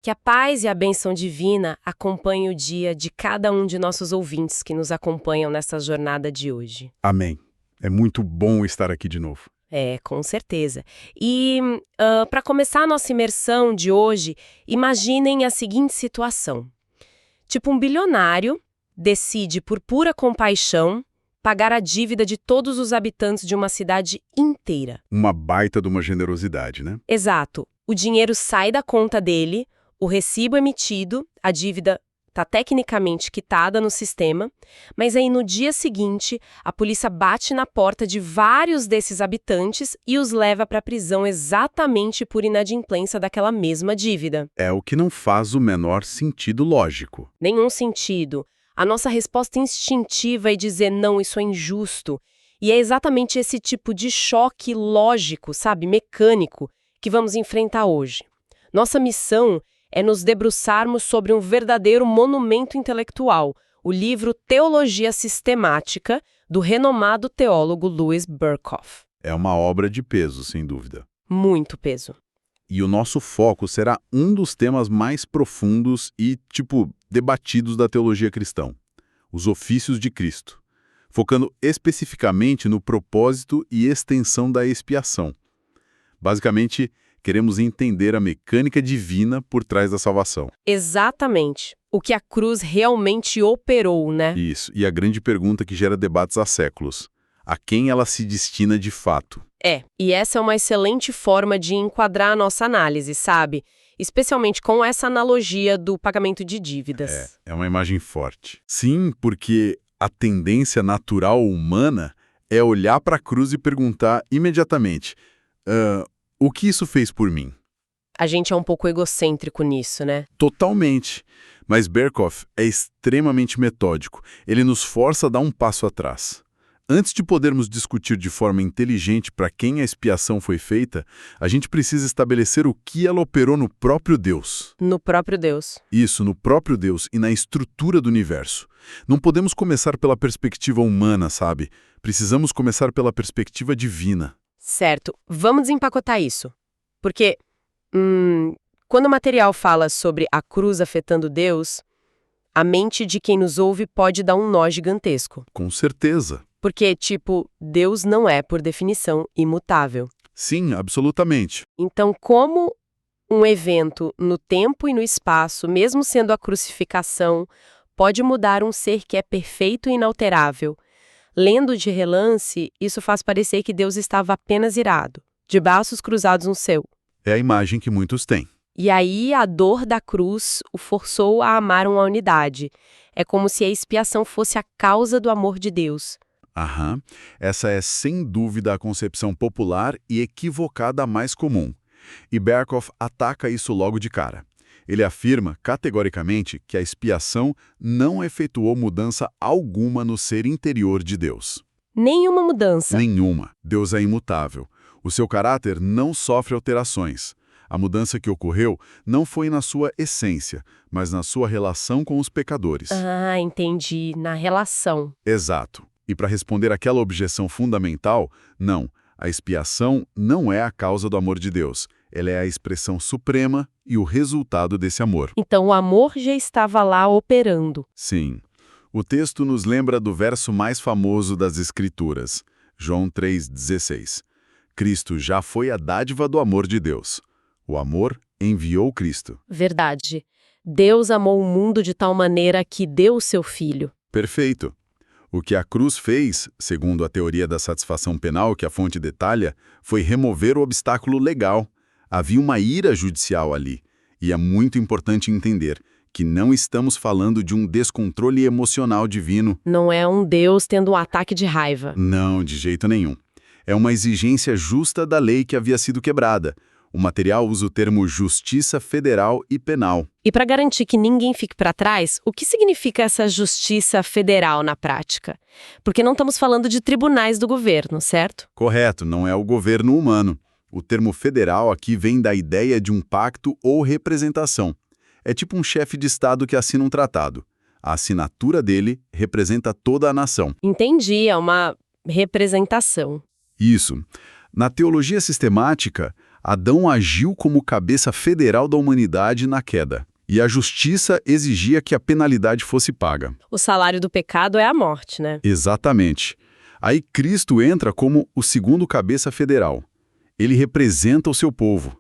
Que a paz e a bênção divina acompanhem o dia de cada um de nossos ouvintes que nos acompanham nessa jornada de hoje. Amém. É muito bom estar aqui de novo. Com certeza. E para começar a nossa imersão de hoje, imaginem a seguinte situação. Tipo, um bilionário decide, por pura compaixão, pagar a dívida de todos os habitantes de uma cidade inteira. Uma baita de uma generosidade, né? Exato. O dinheiro sai da conta dele, o recibo emitido, a dívida está tecnicamente quitada no sistema, mas aí no dia seguinte, a polícia bate na porta de vários desses habitantes e os leva para a prisão exatamente por inadimplência daquela mesma dívida. É o que não faz o menor sentido lógico. Nenhum sentido. A nossa resposta instintiva é dizer não, isso é injusto. E é exatamente esse tipo de choque lógico, sabe, mecânico, que vamos enfrentar hoje. Nossa missão é nos debruçarmos sobre um verdadeiro monumento intelectual, o livro Teologia Sistemática, do renomado teólogo Louis Berkhof. É uma obra de peso, sem dúvida. Muito peso. E o nosso foco será um dos temas mais profundos e, debatidos da teologia cristã, os ofícios de Cristo, focando especificamente no propósito e extensão da expiação. Basicamente, queremos entender a mecânica divina por trás da salvação. Exatamente. O que a cruz realmente operou, né? Isso. E a grande pergunta que gera debates há séculos. A quem ela se destina de fato? E essa é uma excelente forma de enquadrar a nossa análise, sabe? Especialmente com essa analogia do pagamento de dívidas. É uma imagem forte. Sim, porque a tendência natural humana é olhar para a cruz e perguntar imediatamente: o que isso fez por mim? A gente é um pouco egocêntrico nisso, né? Totalmente. Mas Berkhof é extremamente metódico. Ele nos força a dar um passo atrás. Antes de podermos discutir de forma inteligente para quem a expiação foi feita, a gente precisa estabelecer o que ela operou no próprio Deus. No próprio Deus. Isso, no próprio Deus e na estrutura do universo. Não podemos começar pela perspectiva humana, sabe? Precisamos começar pela perspectiva divina. Certo. Vamos desempacotar isso. Porque, quando o material fala sobre a cruz afetando Deus, a mente de quem nos ouve pode dar um nó gigantesco. Com certeza. Porque, Deus não é, por definição, imutável. Sim, absolutamente. Então, como um evento no tempo e no espaço, mesmo sendo a crucificação, pode mudar um ser que é perfeito e inalterável? Lendo de relance, isso faz parecer que Deus estava apenas irado, de braços cruzados no céu. É a imagem que muitos têm. E aí a dor da cruz o forçou a amar uma unidade. É como se a expiação fosse a causa do amor de Deus. Aham. Essa é sem dúvida a concepção popular e equivocada mais comum. E Berkhof ataca isso logo de cara. Ele afirma, categoricamente, que a expiação não efetuou mudança alguma no ser interior de Deus. Nenhuma mudança. Nenhuma. Deus é imutável. O seu caráter não sofre alterações. A mudança que ocorreu não foi na sua essência, mas na sua relação com os pecadores. Ah, entendi. Na relação. Exato. E para responder àquela objeção fundamental, não, a expiação não é a causa do amor de Deus. Ela é a expressão suprema e o resultado desse amor. Então o amor já estava lá operando. Sim. O texto nos lembra do verso mais famoso das Escrituras, João 3,16. Cristo já foi a dádiva do amor de Deus. O amor enviou Cristo. Verdade. Deus amou o mundo de tal maneira que deu o seu filho. Perfeito. O que a cruz fez, segundo a teoria da satisfação penal que a fonte detalha, foi remover o obstáculo legal. Havia uma ira judicial ali. E é muito importante entender que não estamos falando de um descontrole emocional divino. Não é um Deus tendo um ataque de raiva. Não, de jeito nenhum. É uma exigência justa da lei que havia sido quebrada. O material usa o termo justiça federal e penal. E para garantir que ninguém fique para trás, o que significa essa justiça federal na prática? Porque não estamos falando de tribunais do governo, certo? Correto, não é o governo humano. O termo federal aqui vem da ideia de um pacto ou representação. É tipo um chefe de Estado que assina um tratado. A assinatura dele representa toda a nação. Entendi, é uma representação. Isso. Na teologia sistemática, Adão agiu como cabeça federal da humanidade na queda, e a justiça exigia que a penalidade fosse paga. O salário do pecado é a morte, né? Exatamente. Aí Cristo entra como o segundo cabeça federal. Ele representa o seu povo.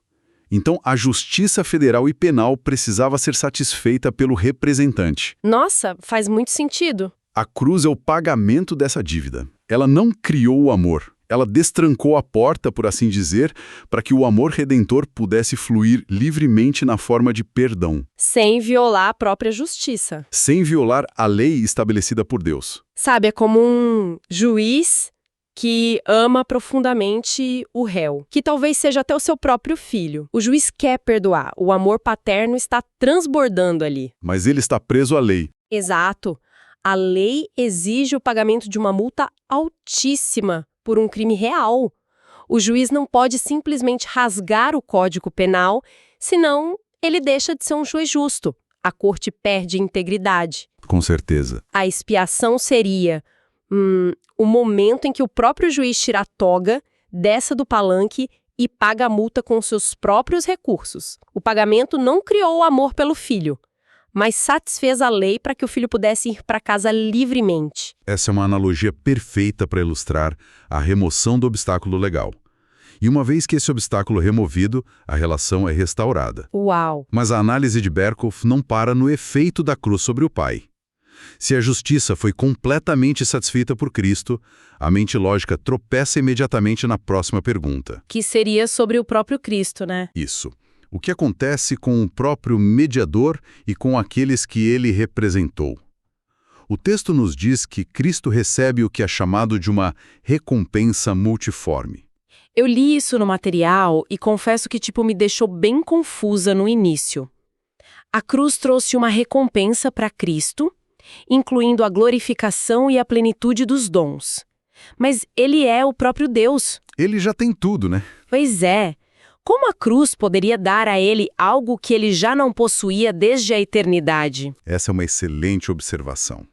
Então, a justiça federal e penal precisava ser satisfeita pelo representante. Nossa, faz muito sentido. A cruz é o pagamento dessa dívida. Ela não criou o amor. Ela destrancou a porta, por assim dizer, para que o amor redentor pudesse fluir livremente na forma de perdão, Sem violar a própria justiça. sem violar a lei estabelecida por Deus. Sabe, é como um juiz que ama profundamente o réu, que talvez seja até o seu próprio filho. O juiz quer perdoar, o amor paterno está transbordando ali. Mas ele está preso à lei. Exato. A lei exige o pagamento de uma multa altíssima por um crime real. O juiz não pode simplesmente rasgar o Código Penal, senão ele deixa de ser um juiz justo. A corte perde integridade. Com certeza. A expiação seria o momento em que o próprio juiz tira a toga, desce do palanque e paga a multa com seus próprios recursos. O pagamento não criou o amor pelo filho, mas satisfez a lei para que o filho pudesse ir para casa livremente. Essa é uma analogia perfeita para ilustrar a remoção do obstáculo legal. E uma vez que esse obstáculo é removido, a relação é restaurada. Uau! Mas a análise de Berkhoff não para no efeito da cruz sobre o pai. Se a justiça foi completamente satisfeita por Cristo, a mente lógica tropeça imediatamente na próxima pergunta. Que seria sobre o próprio Cristo, né? Isso. O que acontece com o próprio mediador e com aqueles que ele representou? O texto nos diz que Cristo recebe o que é chamado de uma recompensa multiforme. Eu li isso no material e confesso que me deixou bem confusa no início. A cruz trouxe uma recompensa para Cristo, incluindo a glorificação e a plenitude dos dons. Mas ele é o próprio Deus. Ele já tem tudo, né? Pois é. Como a cruz poderia dar a ele algo que ele já não possuía desde a eternidade? Essa é uma excelente observação.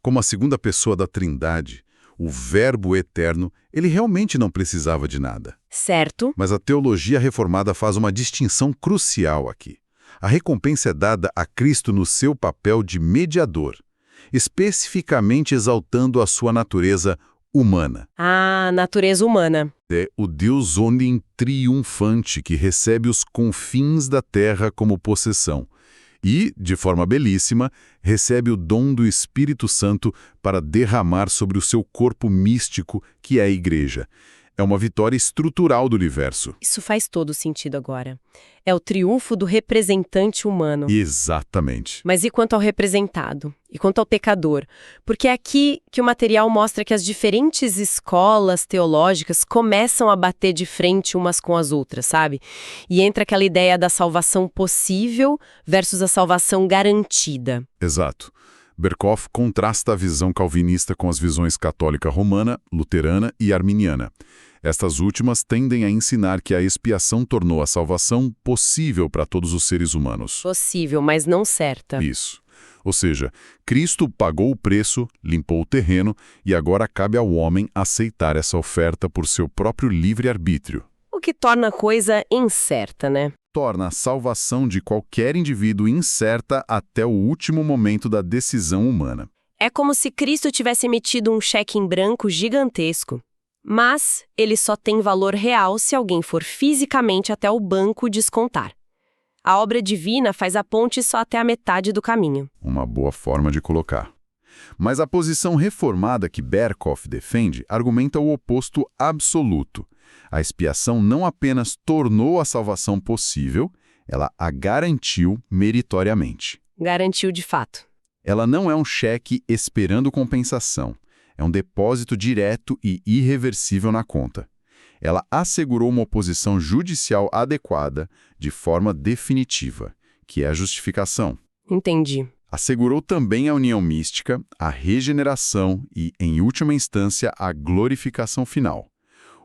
Como a segunda pessoa da Trindade, o Verbo eterno, ele realmente não precisava de nada. Certo. Mas a teologia reformada faz uma distinção crucial aqui. A recompensa é dada a Cristo no seu papel de mediador, especificamente exaltando a sua natureza humana. Ah, natureza humana. É o Deus triunfante que recebe os confins da terra como possessão e, de forma belíssima, recebe o dom do Espírito Santo para derramar sobre o seu corpo místico, que é a Igreja. É uma vitória estrutural do universo. Isso faz todo sentido agora. É o triunfo do representante humano. Exatamente. Mas e quanto ao representado? E quanto ao pecador? Porque é aqui que o material mostra que as diferentes escolas teológicas começam a bater de frente umas com as outras, sabe? E entra aquela ideia da salvação possível versus a salvação garantida. Exato. Berkhoff contrasta a visão calvinista com as visões católica romana, luterana e arminiana. Estas últimas tendem a ensinar que a expiação tornou a salvação possível para todos os seres humanos. Possível, mas não certa. Isso. Ou seja, Cristo pagou o preço, limpou o terreno e agora cabe ao homem aceitar essa oferta por seu próprio livre-arbítrio. O que torna a coisa incerta, né? Torna a salvação de qualquer indivíduo incerta até o último momento da decisão humana. É como se Cristo tivesse emitido um cheque em branco gigantesco. Mas ele só tem valor real se alguém for fisicamente até o banco descontar. A obra divina faz a ponte só até a metade do caminho. Uma boa forma de colocar. Mas a posição reformada que Berkhoff defende argumenta o oposto absoluto. A expiação não apenas tornou a salvação possível, ela a garantiu meritoriamente. Garantiu de fato. Ela não é um cheque esperando compensação. É um depósito direto e irreversível na conta. Ela assegurou uma posição judicial adequada de forma definitiva, que é a justificação. Entendi. Assegurou também a união mística, a regeneração e, em última instância, a glorificação final.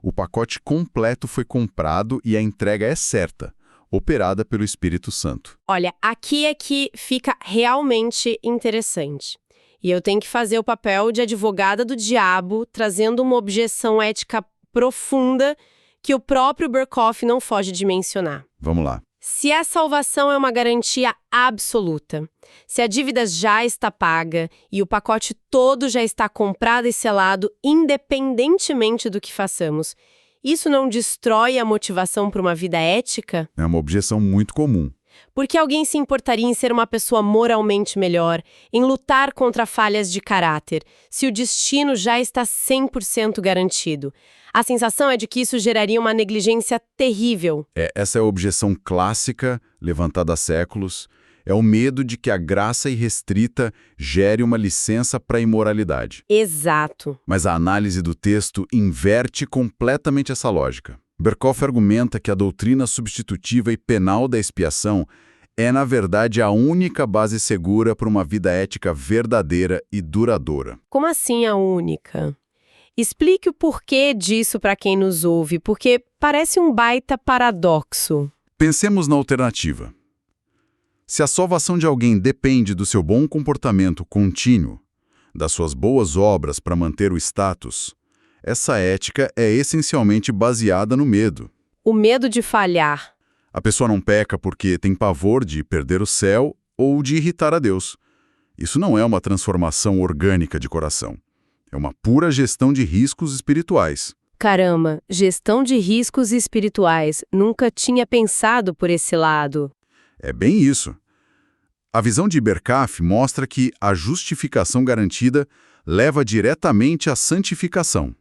O pacote completo foi comprado e a entrega é certa, operada pelo Espírito Santo. Olha, aqui é que fica realmente interessante. E eu tenho que fazer o papel de advogada do diabo, trazendo uma objeção ética profunda que o próprio Berkhoff não foge de mencionar. Vamos lá. Se a salvação é uma garantia absoluta, se a dívida já está paga e o pacote todo já está comprado e selado, independentemente do que façamos, isso não destrói a motivação para uma vida ética? É uma objeção muito comum. Por que alguém se importaria em ser uma pessoa moralmente melhor, em lutar contra falhas de caráter, se o destino já está 100% garantido? A sensação é de que isso geraria uma negligência terrível. Essa é a objeção clássica, levantada há séculos. É o medo de que a graça irrestrita gere uma licença para a imoralidade. Exato. Mas a análise do texto inverte completamente essa lógica. Berkhoff argumenta que a doutrina substitutiva e penal da expiação é, na verdade, a única base segura para uma vida ética verdadeira e duradoura. Como assim a única? Explique o porquê disso para quem nos ouve, porque parece um baita paradoxo. Pensemos na alternativa. Se a salvação de alguém depende do seu bom comportamento contínuo, das suas boas obras para manter o status, essa ética é essencialmente baseada no medo. O medo de falhar. A pessoa não peca porque tem pavor de perder o céu ou de irritar a Deus. Isso não é uma transformação orgânica de coração. É uma pura gestão de riscos espirituais. Caramba, gestão de riscos espirituais. Nunca tinha pensado por esse lado. É bem isso. A visão de Berkhoff mostra que a justificação garantida leva diretamente à santificação.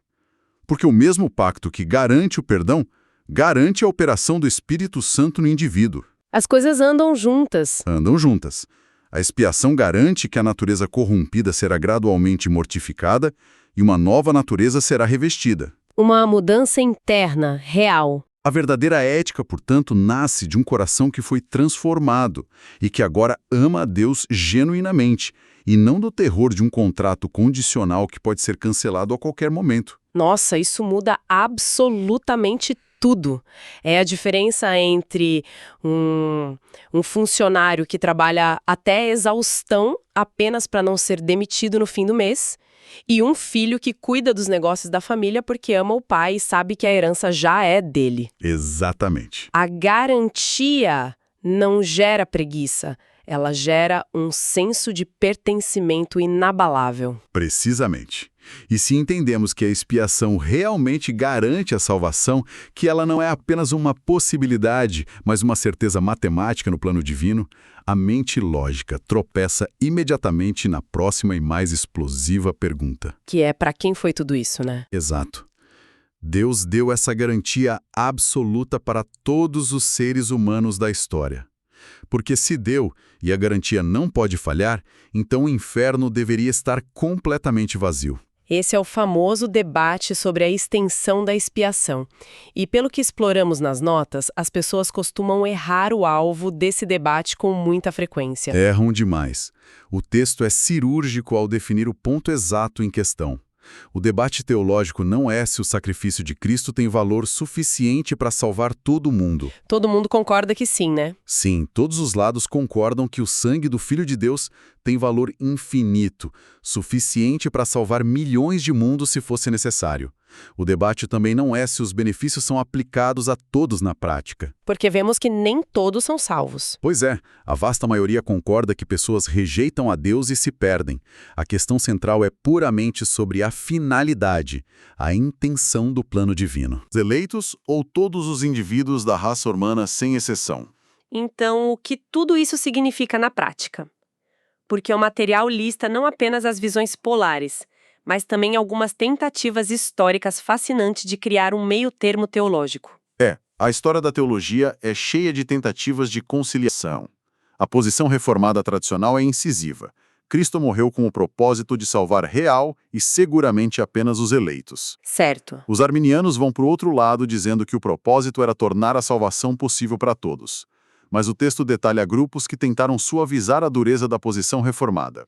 Porque o mesmo pacto que garante o perdão, garante a operação do Espírito Santo no indivíduo. As coisas andam juntas. Andam juntas. A expiação garante que a natureza corrompida será gradualmente mortificada e uma nova natureza será revestida. Uma mudança interna, real. A verdadeira ética, portanto, nasce de um coração que foi transformado e que agora ama a Deus genuinamente, e não do terror de um contrato condicional que pode ser cancelado a qualquer momento. Nossa, isso muda absolutamente tudo. É a diferença entre um funcionário que trabalha até exaustão apenas para não ser demitido no fim do mês e um filho que cuida dos negócios da família porque ama o pai e sabe que a herança já é dele. Exatamente. A garantia não gera preguiça, ela gera um senso de pertencimento inabalável. Precisamente. E se entendemos que a expiação realmente garante a salvação, que ela não é apenas uma possibilidade, mas uma certeza matemática no plano divino, a mente lógica tropeça imediatamente na próxima e mais explosiva pergunta. Que é para quem foi tudo isso, né? Exato. Deus deu essa garantia absoluta para todos os seres humanos da história. Porque se deu, e a garantia não pode falhar, então o inferno deveria estar completamente vazio. Esse é o famoso debate sobre a extensão da expiação. E pelo que exploramos nas notas, as pessoas costumam errar o alvo desse debate com muita frequência. Erram demais. O texto é cirúrgico ao definir o ponto exato em questão. O debate teológico não é se o sacrifício de Cristo tem valor suficiente para salvar todo mundo. Todo mundo concorda que sim, né? Sim, todos os lados concordam que o sangue do Filho de Deus tem valor infinito, suficiente para salvar milhões de mundos se fosse necessário. O debate também não é se os benefícios são aplicados a todos na prática. Porque vemos que nem todos são salvos. Pois é, a vasta maioria concorda que pessoas rejeitam a Deus e se perdem. A questão central é puramente sobre a finalidade, a intenção do plano divino. Os eleitos ou todos os indivíduos da raça humana sem exceção? Então, o que tudo isso significa na prática? Porque o material lista não apenas as visões polares, mas também algumas tentativas históricas fascinantes de criar um meio-termo teológico. A história da teologia é cheia de tentativas de conciliação. A posição reformada tradicional é incisiva. Cristo morreu com o propósito de salvar real e seguramente apenas os eleitos. Certo. Os arminianos vão para o outro lado dizendo que o propósito era tornar a salvação possível para todos. Mas o texto detalha grupos que tentaram suavizar a dureza da posição reformada.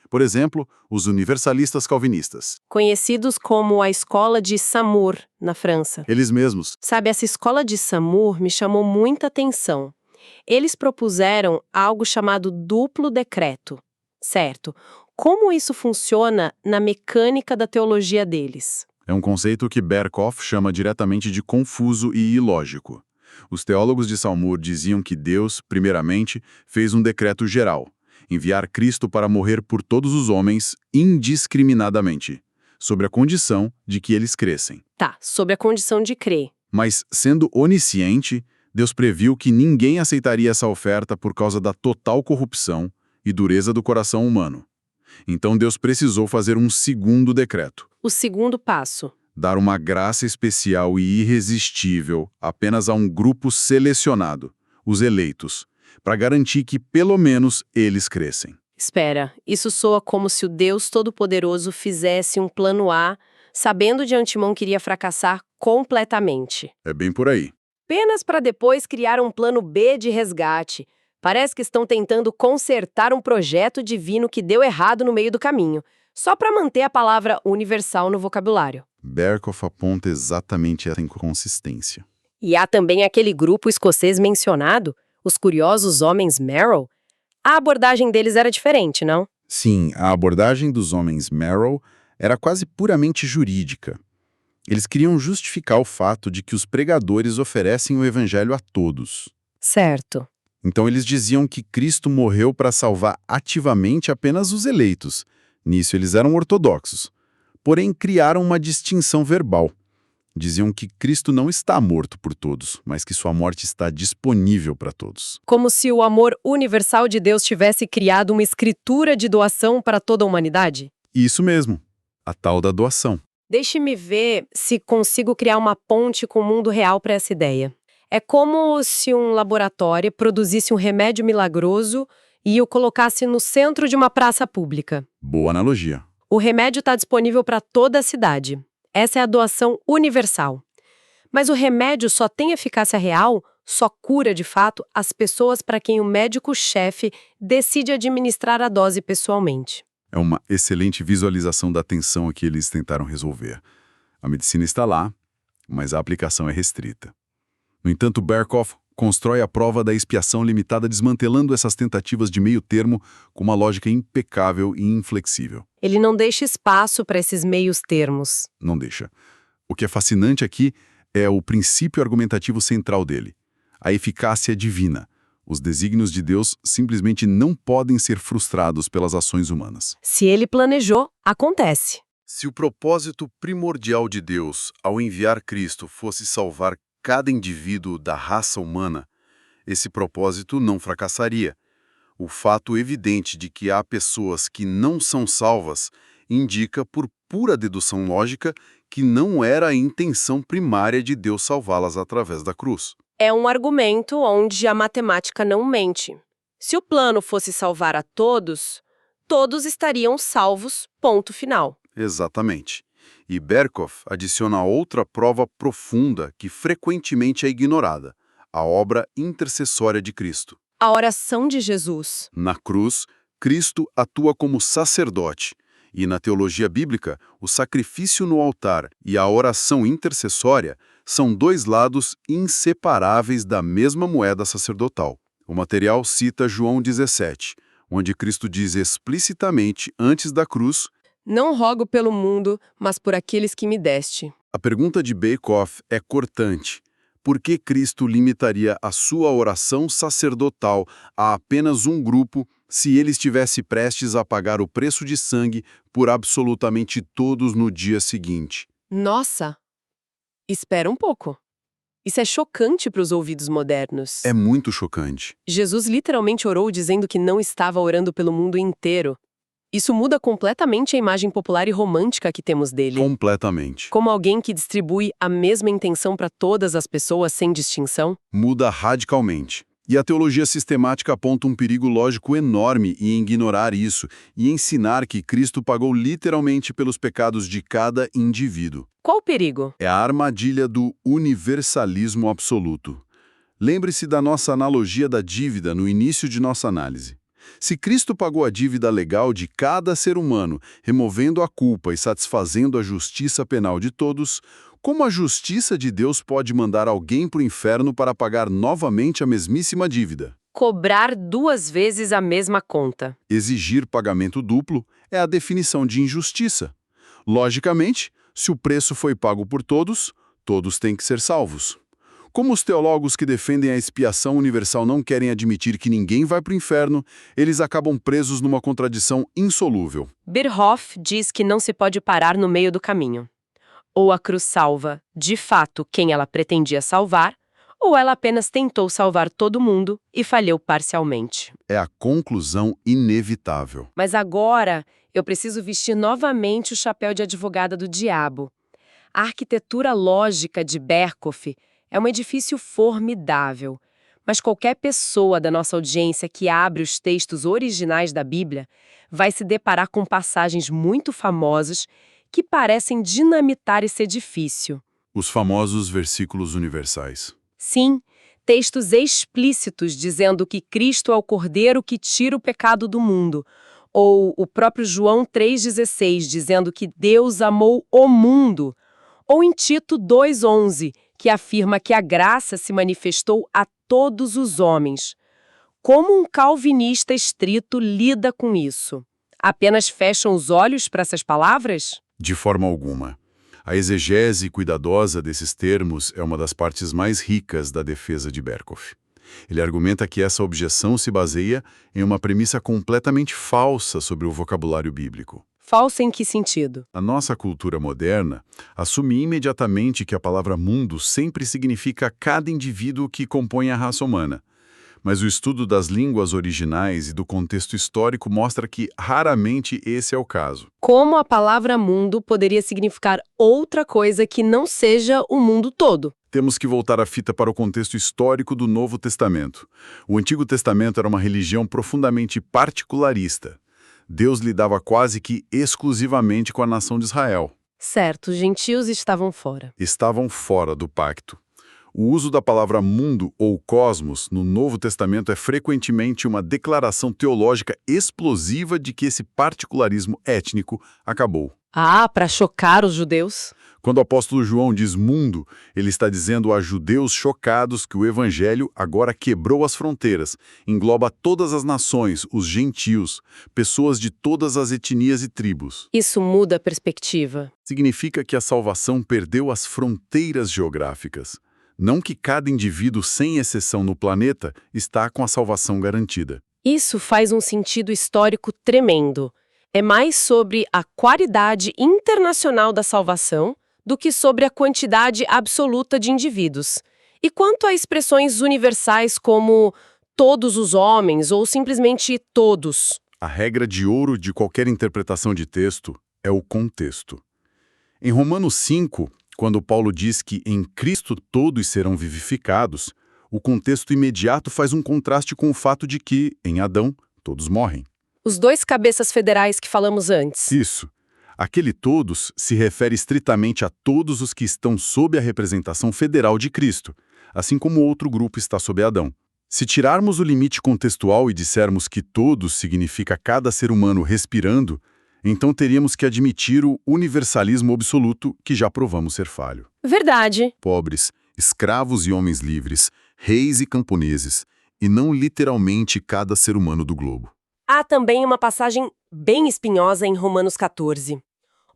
Por exemplo, os universalistas calvinistas. Conhecidos como a Escola de Samur, na França. Eles mesmos. Sabe, essa Escola de Samur me chamou muita atenção. Eles propuseram algo chamado duplo decreto. Certo. Como isso funciona na mecânica da teologia deles? É um conceito que Berkhoff chama diretamente de confuso e ilógico. Os teólogos de Salmur diziam que Deus, primeiramente, fez um decreto geral, enviar Cristo para morrer por todos os homens indiscriminadamente, sob a condição de que eles crescem. Tá, sob a condição de crer. Mas, sendo onisciente, Deus previu que ninguém aceitaria essa oferta por causa da total corrupção e dureza do coração humano. Então Deus precisou fazer um segundo decreto. O segundo passo. Dar uma graça especial e irresistível apenas a um grupo selecionado, os eleitos, para garantir que pelo menos eles crescem. Espera, isso soa como se o Deus Todo-Poderoso fizesse um plano A, sabendo de antemão que iria fracassar completamente. É bem por aí. Apenas para depois criar um plano B de resgate. Parece que estão tentando consertar um projeto divino que deu errado no meio do caminho, só para manter a palavra universal no vocabulário. Berkhoff aponta exatamente essa inconsistência. E há também aquele grupo escocês mencionado, os curiosos homens Merrill. A abordagem deles era diferente, não? Sim, a abordagem dos homens Merrill era quase puramente jurídica. Eles queriam justificar o fato de que os pregadores oferecem o evangelho a todos. Certo. Então eles diziam que Cristo morreu para salvar ativamente apenas os eleitos. Nisso eles eram ortodoxos. Porém, criaram uma distinção verbal. Diziam que Cristo não está morto por todos, mas que sua morte está disponível para todos. Como se o amor universal de Deus tivesse criado uma escritura de doação para toda a humanidade? Isso mesmo, a tal da doação. Deixe-me ver se consigo criar uma ponte com o mundo real para essa ideia. É como se um laboratório produzisse um remédio milagroso e o colocasse no centro de uma praça pública. Boa analogia. O remédio está disponível para toda a cidade. Essa é a doação universal. Mas o remédio só tem eficácia real, só cura de fato as pessoas para quem o médico-chefe decide administrar a dose pessoalmente. É uma excelente visualização da tensão que eles tentaram resolver. A medicina está lá, mas a aplicação é restrita. No entanto, Berkhoff constrói a prova da expiação limitada desmantelando essas tentativas de meio termo com uma lógica impecável e inflexível. Ele não deixa espaço para esses meios termos. Não deixa. O que é fascinante aqui é o princípio argumentativo central dele, a eficácia divina. Os desígnios de Deus simplesmente não podem ser frustrados pelas ações humanas. Se ele planejou, acontece. Se o propósito primordial de Deus ao enviar Cristo fosse salvar cada indivíduo da raça humana, esse propósito não fracassaria. O fato evidente de que há pessoas que não são salvas indica, por pura dedução lógica, que não era a intenção primária de Deus salvá-las através da cruz. É um argumento onde a matemática não mente. Se o plano fosse salvar a todos, todos estariam salvos, ponto final. Exatamente. E Berkhoff adiciona outra prova profunda que frequentemente é ignorada, a obra intercessória de Cristo. A oração de Jesus. Na cruz, Cristo atua como sacerdote, e na teologia bíblica, o sacrifício no altar e a oração intercessória são dois lados inseparáveis da mesma moeda sacerdotal. O material cita João 17, onde Cristo diz explicitamente antes da cruz: Não rogo pelo mundo, mas por aqueles que me deste. A pergunta de Berkhoff é cortante. Por que Cristo limitaria a sua oração sacerdotal a apenas um grupo se ele estivesse prestes a pagar o preço de sangue por absolutamente todos no dia seguinte? Nossa! Espera um pouco. Isso é chocante para os ouvidos modernos. É muito chocante. Jesus literalmente orou dizendo que não estava orando pelo mundo inteiro. Isso muda completamente a imagem popular e romântica que temos dele. Completamente. Como alguém que distribui a mesma intenção para todas as pessoas sem distinção? Muda radicalmente. E a teologia sistemática aponta um perigo lógico enorme em ignorar isso e ensinar que Cristo pagou literalmente pelos pecados de cada indivíduo. Qual o perigo? É a armadilha do universalismo absoluto. Lembre-se da nossa analogia da dívida no início de nossa análise. Se Cristo pagou a dívida legal de cada ser humano, removendo a culpa e satisfazendo a justiça penal de todos, como a justiça de Deus pode mandar alguém para o inferno para pagar novamente a mesmíssima dívida? Cobrar 2 vezes a mesma conta. Exigir pagamento duplo é a definição de injustiça. Logicamente, Se o preço foi pago por todos, todos têm que ser salvos. Como os teólogos que defendem a expiação universal não querem admitir que ninguém vai para o inferno, eles acabam presos numa contradição insolúvel. Birhoff diz que não se pode parar no meio do caminho. Ou a cruz salva, de fato, quem ela pretendia salvar, ou ela apenas tentou salvar todo mundo e falhou parcialmente. É a conclusão inevitável. Mas agora eu preciso vestir novamente o chapéu de advogada do diabo. A arquitetura lógica de Berkhoff é um edifício formidável, mas qualquer pessoa da nossa audiência que abre os textos originais da Bíblia vai se deparar com passagens muito famosas que parecem dinamitar esse edifício. Os famosos versículos universais. Sim, textos explícitos dizendo que Cristo é o Cordeiro que tira o pecado do mundo, ou o próprio João 3,16 dizendo que Deus amou o mundo, ou em Tito 2,11, que afirma que a graça se manifestou a todos os homens. Como um calvinista estrito lida com isso? Apenas fecham os olhos para essas palavras? De forma alguma. A exegese cuidadosa desses termos é uma das partes mais ricas da defesa de Berkhoff. Ele argumenta que essa objeção se baseia em uma premissa completamente falsa sobre o vocabulário bíblico. Falsa em que sentido? A nossa cultura moderna assume imediatamente que a palavra mundo sempre significa cada indivíduo que compõe a raça humana. Mas o estudo das línguas originais e do contexto histórico mostra que raramente esse é o caso. Como a palavra mundo poderia significar outra coisa que não seja o mundo todo? Temos que voltar a fita para o contexto histórico do Novo Testamento. O Antigo Testamento era uma religião profundamente particularista. Deus lidava quase que exclusivamente com a nação de Israel. Certo, os gentios estavam fora. Estavam fora do pacto. O uso da palavra mundo ou cosmos no Novo Testamento é frequentemente uma declaração teológica explosiva de que esse particularismo étnico acabou. Ah, para chocar os judeus? Quando o apóstolo João diz mundo, ele está dizendo a judeus chocados que o evangelho agora quebrou as fronteiras, engloba todas as nações, os gentios, pessoas de todas as etnias e tribos. Isso muda a perspectiva. Significa que a salvação perdeu as fronteiras geográficas. Não que cada indivíduo, sem exceção no planeta, está com a salvação garantida. Isso faz um sentido histórico tremendo. É mais sobre a qualidade internacional da salvação do que sobre a quantidade absoluta de indivíduos. E quanto a expressões universais como todos os homens ou simplesmente todos? A regra de ouro de qualquer interpretação de texto é o contexto. Em Romanos 5, quando Paulo diz que em Cristo todos serão vivificados, o contexto imediato faz um contraste com o fato de que, em Adão, todos morrem. Os dois cabeças federais que falamos antes. Isso. Aquele todos se refere estritamente a todos os que estão sob a representação federal de Cristo, assim como outro grupo está sob Adão. Se tirarmos o limite contextual e dissermos que todos significa cada ser humano respirando, então teríamos que admitir o universalismo absoluto que já provamos ser falho. Verdade. Pobres, escravos e homens livres, reis e camponeses, e não literalmente cada ser humano do globo. Há também uma passagem bem espinhosa em Romanos 14,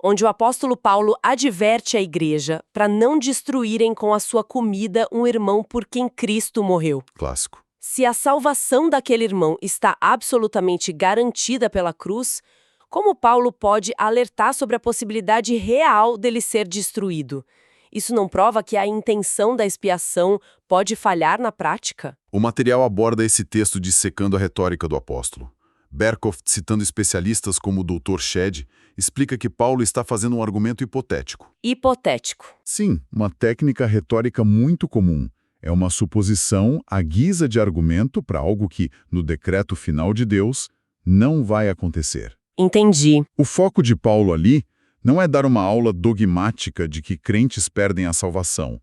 onde o apóstolo Paulo adverte a igreja para não destruírem com a sua comida um irmão por quem Cristo morreu. Clássico. Se a salvação daquele irmão está absolutamente garantida pela cruz, como Paulo pode alertar sobre a possibilidade real dele ser destruído? Isso não prova que a intenção da expiação pode falhar na prática? O material aborda esse texto dissecando a retórica do apóstolo. Berkhoff, citando especialistas como o Dr. Shedd, explica que Paulo está fazendo um argumento hipotético. Hipotético. Sim, uma técnica retórica muito comum. É uma suposição à guisa de argumento para algo que, no decreto final de Deus, não vai acontecer. Entendi. O foco de Paulo ali não é dar uma aula dogmática de que crentes perdem a salvação.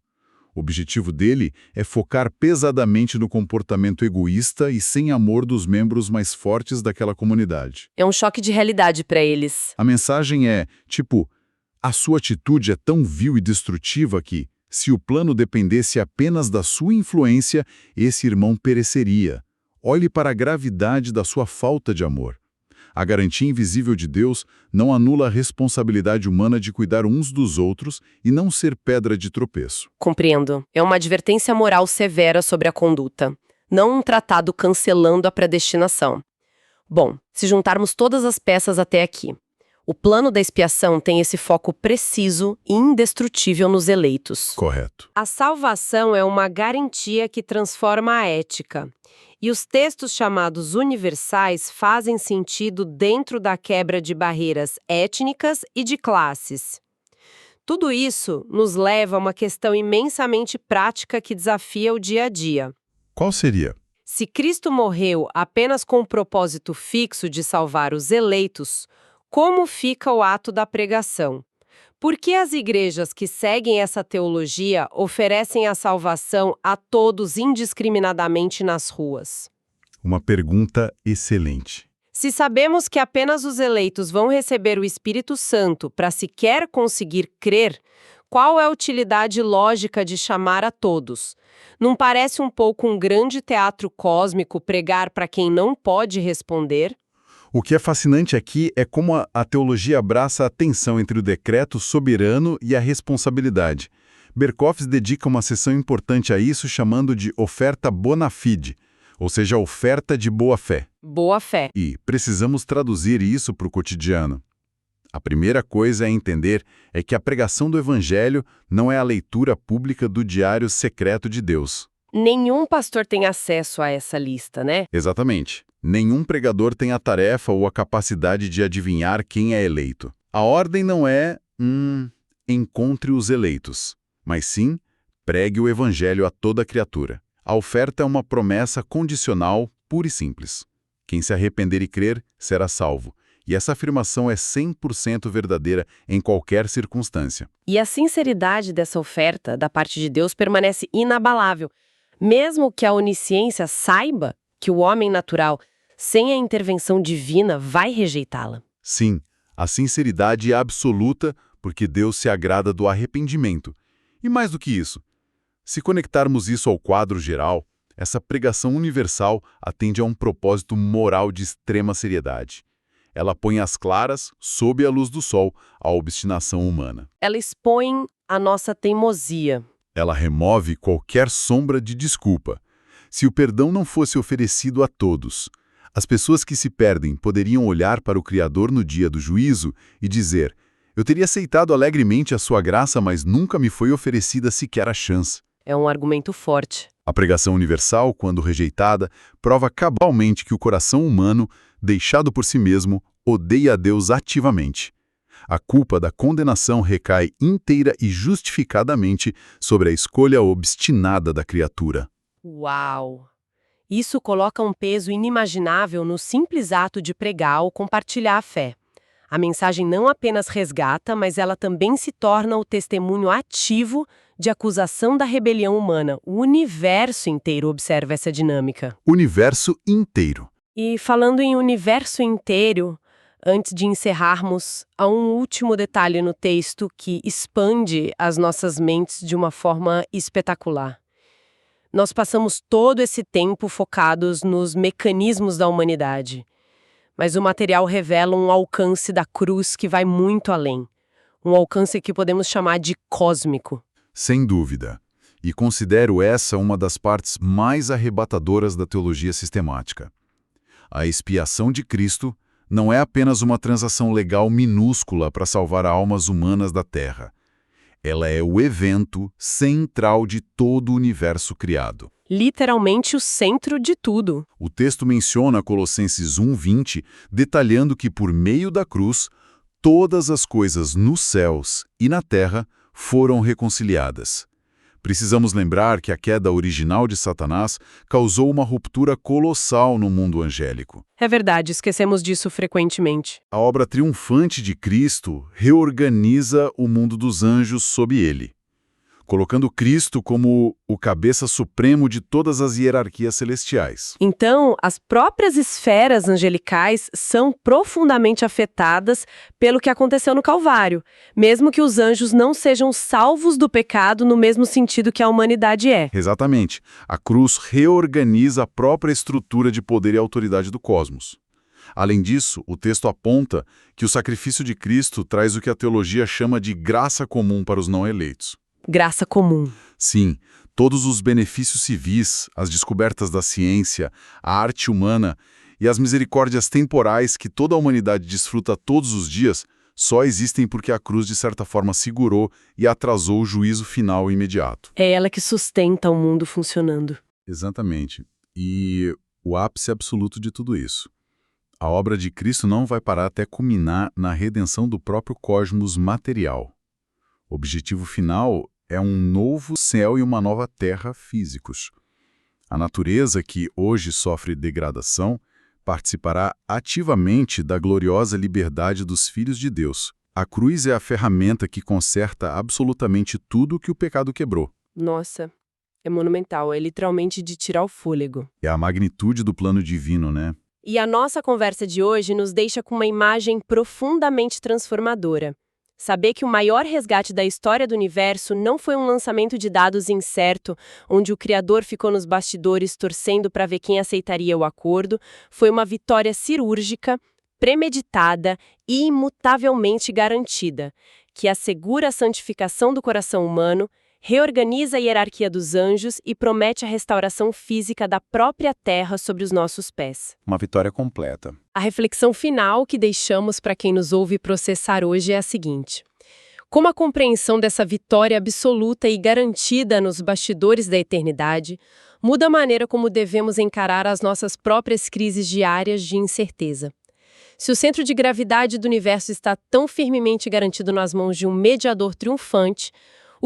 O objetivo dele é focar pesadamente no comportamento egoísta e sem amor dos membros mais fortes daquela comunidade. É um choque de realidade para eles. A mensagem é, tipo, a sua atitude é tão vil e destrutiva que, se o plano dependesse apenas da sua influência, esse irmão pereceria. Olhe para a gravidade da sua falta de amor. A garantia invisível de Deus não anula a responsabilidade humana de cuidar uns dos outros e não ser pedra de tropeço. Compreendo. É uma advertência moral severa sobre a conduta, não um tratado cancelando a predestinação. Bom, se juntarmos todas as peças até aqui, o plano da expiação tem esse foco preciso e indestrutível nos eleitos. Correto. A salvação é uma garantia que transforma a ética. E os textos chamados universais fazem sentido dentro da quebra de barreiras étnicas e de classes. Tudo isso nos leva a uma questão imensamente prática que desafia o dia a dia. Qual seria? Se Cristo morreu apenas com o propósito fixo de salvar os eleitos, como fica o ato da pregação? Por que as igrejas que seguem essa teologia oferecem a salvação a todos indiscriminadamente nas ruas? Uma pergunta excelente. Se sabemos que apenas os eleitos vão receber o Espírito Santo para sequer conseguir crer, qual é a utilidade lógica de chamar a todos? Não parece um pouco um grande teatro cósmico pregar para quem não pode responder? O que é fascinante aqui é como a teologia abraça a tensão entre o decreto soberano e a responsabilidade. Berkowitz dedica uma seção importante a isso, chamando de oferta bona fide, ou seja, oferta de boa fé. Boa fé. E precisamos traduzir isso para o cotidiano. A primeira coisa a entender é que a pregação do Evangelho não é a leitura pública do diário secreto de Deus. Nenhum pastor tem acesso a essa lista, né? Exatamente. Nenhum pregador tem a tarefa ou a capacidade de adivinhar quem é eleito. A ordem não é, encontre os eleitos, mas sim, pregue o Evangelho a toda criatura. A oferta é uma promessa condicional, pura e simples. Quem se arrepender e crer, será salvo. E essa afirmação é 100% verdadeira em qualquer circunstância. E a sinceridade dessa oferta da parte de Deus permanece inabalável, mesmo que a onisciência saiba que o homem natural, sem a intervenção divina, vai rejeitá-la. Sim, a sinceridade é absoluta porque Deus se agrada do arrependimento. E mais do que isso, se conectarmos isso ao quadro geral, essa pregação universal atende a um propósito moral de extrema seriedade. Ela põe às claras, sob a luz do sol, a obstinação humana. Ela expõe a nossa teimosia. Ela remove qualquer sombra de desculpa. Se o perdão não fosse oferecido a todos, as pessoas que se perdem poderiam olhar para o Criador no dia do juízo e dizer: eu teria aceitado alegremente a sua graça, mas nunca me foi oferecida sequer a chance. É um argumento forte. A pregação universal, quando rejeitada, prova cabalmente que o coração humano, deixado por si mesmo, odeia a Deus ativamente. A culpa da condenação recai inteira e justificadamente sobre a escolha obstinada da criatura. Uau! Isso coloca um peso inimaginável no simples ato de pregar ou compartilhar a fé. A mensagem não apenas resgata, mas ela também se torna o testemunho ativo de acusação da rebelião humana. O universo inteiro observa essa dinâmica. Universo inteiro. E falando em universo inteiro, antes de encerrarmos, há um último detalhe no texto que expande as nossas mentes de uma forma espetacular. Nós passamos todo esse tempo focados nos mecanismos da humanidade. Mas o material revela um alcance da cruz que vai muito além. Um alcance que podemos chamar de cósmico. Sem dúvida. E considero essa uma das partes mais arrebatadoras da teologia sistemática. A expiação de Cristo não é apenas uma transação legal minúscula para salvar almas humanas da Terra. Ela é o evento central de todo o universo criado. Literalmente o centro de tudo. O texto menciona Colossenses 1:20, detalhando que por meio da cruz, todas as coisas nos céus e na terra foram reconciliadas. Precisamos lembrar que a queda original de Satanás causou uma ruptura colossal no mundo angélico. É verdade, esquecemos disso frequentemente. A obra triunfante de Cristo reorganiza o mundo dos anjos sob ele, colocando Cristo como o cabeça supremo de todas as hierarquias celestiais. Então, as próprias esferas angelicais são profundamente afetadas pelo que aconteceu no Calvário, mesmo que os anjos não sejam salvos do pecado no mesmo sentido que a humanidade é. Exatamente. A cruz reorganiza a própria estrutura de poder e autoridade do cosmos. Além disso, o texto aponta que o sacrifício de Cristo traz o que a teologia chama de graça comum para os não eleitos. Graça comum. Sim, todos os benefícios civis, as descobertas da ciência, a arte humana e as misericórdias temporais que toda a humanidade desfruta todos os dias só existem porque a cruz, de certa forma, segurou e atrasou o juízo final imediato. É ela que sustenta o mundo funcionando. Exatamente. E o ápice absoluto de tudo isso. A obra de Cristo não vai parar até culminar na redenção do próprio cosmos material. O objetivo final é um novo céu e uma nova terra físicos. A natureza, que hoje sofre degradação, participará ativamente da gloriosa liberdade dos filhos de Deus. A cruz é a ferramenta que conserta absolutamente tudo que o pecado quebrou. Nossa, é monumental, é literalmente de tirar o fôlego. É a magnitude do plano divino, né? E a nossa conversa de hoje nos deixa com uma imagem profundamente transformadora. Saber que o maior resgate da história do universo não foi um lançamento de dados incerto, onde o Criador ficou nos bastidores torcendo para ver quem aceitaria o acordo, foi uma vitória cirúrgica, premeditada e imutavelmente garantida, que assegura a santificação do coração humano, reorganiza a hierarquia dos anjos e promete a restauração física da própria terra sobre os nossos pés. Uma vitória completa. A reflexão final que deixamos para quem nos ouve processar hoje é a seguinte: como a compreensão dessa vitória absoluta e garantida nos bastidores da eternidade muda a maneira como devemos encarar as nossas próprias crises diárias de incerteza. Se o centro de gravidade do universo está tão firmemente garantido nas mãos de um mediador triunfante,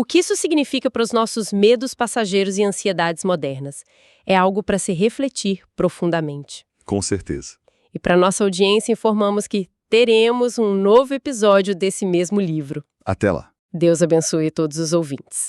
o que isso significa para os nossos medos passageiros e ansiedades modernas? É algo para se refletir profundamente. Com certeza. E para nossa audiência informamos que teremos um novo episódio desse mesmo livro. Até lá. Deus abençoe todos os ouvintes.